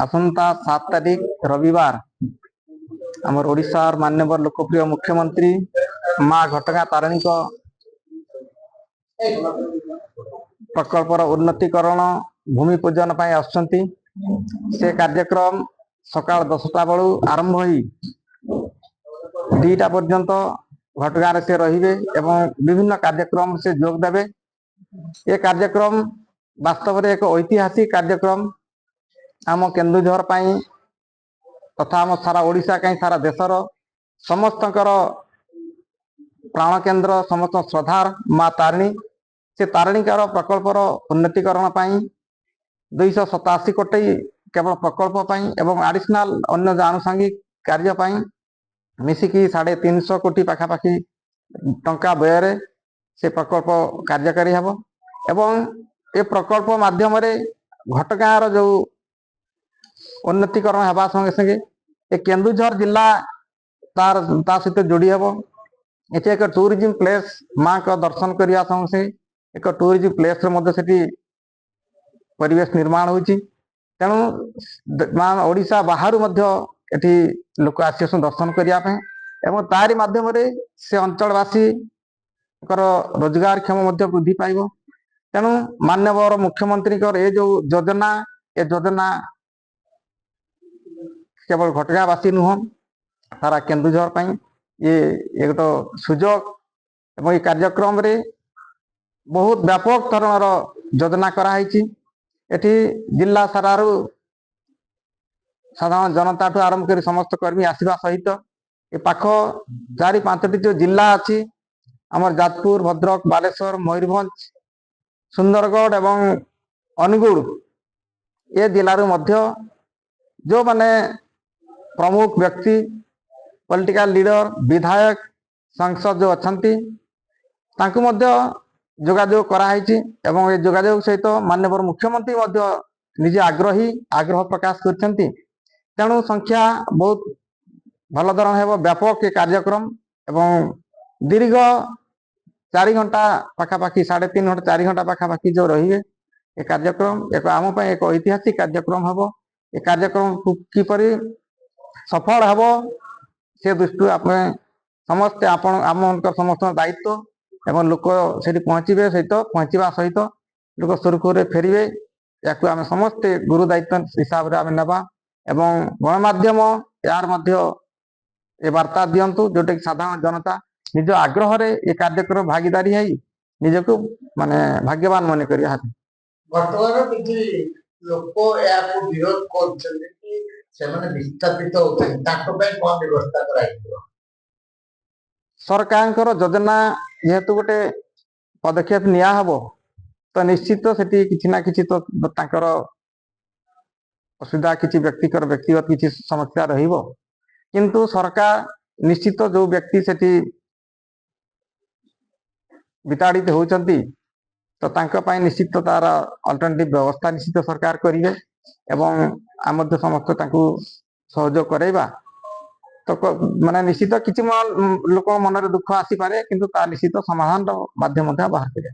आसंता 7 तारिख रविवार आमर ओडिशार माननीय लोकप्रिय मुख्यमंत्री माँ घटगां तारिणी प्रकल्पर उन्नतीकरण भूमि पूजन आसुचंती। से कार्यक्रम सकाळ 10टा बेलू आरंभ होई 2टा पर्यंत घटगां से रहिबे एवं विभिन्न कार्यक्रम से जोग देबे। ये कार्यक्रम वास्तव में एक ऐतिहासिक कार्यक्रम आम केन्दुझर पाई तथा आम सारा ओडिशा कहीं सारा देशर समस्त प्राण केन्द्र समस्त श्रद्धार माँ तारिणी से तारिणीकार प्रकल्पर उन्नतीकरण 287 कोटी केवल प्रकल्प एवं एडिशनल अन्य आनुषंगिक कार्य मिसिकी 350 कोटी पाखापाखि टंका व्यय से प्रकल्प कार्यकारी हम एवं ये प्रकल्प माध्यम घटगांर जो उन्नतीकरण होगा संगे संगे ये केन्दुझर जिला ता सहित जोड़ी हम। ये एक टूरिज्म प्लेस माँ का दर्शन करने संगे एक टूरिज्म प्लेस परिवेश निर्माण होती। तेणु माँ ओडिशा बाहर एठी लोक आसी दर्शन करने तारी माध्यम से अंचलवासी रोजगार क्षम वृद्धि पाइब। तेणु माननीय मुख्यमंत्री ये जो योजना ये योजना केवल घटगांवासी नुह सारा केन्दुझर ये एक तो सुजोग एवं ये कार्यक्रम रे बहुत व्यापक धरणर योजना कराई। एठी जिला सारारू साधारण जनता ठू आरंभ कर समस्त कर्मी आसवा सहित ये पाख 4-5टी जो जिला अच्छी आमर जाजपुर भद्रक बालेश्वर मयूरभंज सुंदरगढ़ एवं अनुगुड़ ये जिलूर जो माने प्रमुख व्यक्ति पॉलिटिकल लीडर विधायक सांसद जो अच्छा जोगाजोग कराई एवं ये जोगाजोग सहित माननीय मुख्यमंत्री निजे आग्रह प्रकाश करछंती। तेणु संख्या बहुत भल धरण है व्यापक ये कार्यक्रम एवं दीर्घ 4 घंटा पाखापाखि 3.5 घंटा 4 घंटा पाखापाखि जो रही है ये कार्यक्रम एक आम एक ऐतिहासिक कार्यक्रम हम। ये कार्यक्रम किपरि सफल हम से दृष्टि आप समस्ते आम समस्त दायित्व एवं लोक से पहुँचे सहित पहुँचवा सहित लोक सुरखुर फेरवे या समस्ते गुरु दायित्व हिसाब से आम नेबा एवं गणमाध्यम यार ये वार्ता दिंतु जोटा कि साधारण जनता निज आग्रह ये कार्यक्रम भागीदारी है निजक माने भाग्यवान मन कर सरकार योजना जेहेतु गोटे पदक्षेप निया हबो तो निश्चित से किसी ना किसी तो असुविधा किसी व्यक्तिगत किसी समस्या रहिबो किंतु सरकार निश्चित जो व्यक्ति से विताड़ित होती तो निश्चित तार अल्टरनेटिव व्यवस्था निश्चित सरकार करेंगे एवं आम समस्त सहयोग करवा तो माने निश्चित किसी लोक मन दुख आसी पारे किंतु निश्चित समाधान माध्यम बाहर करें।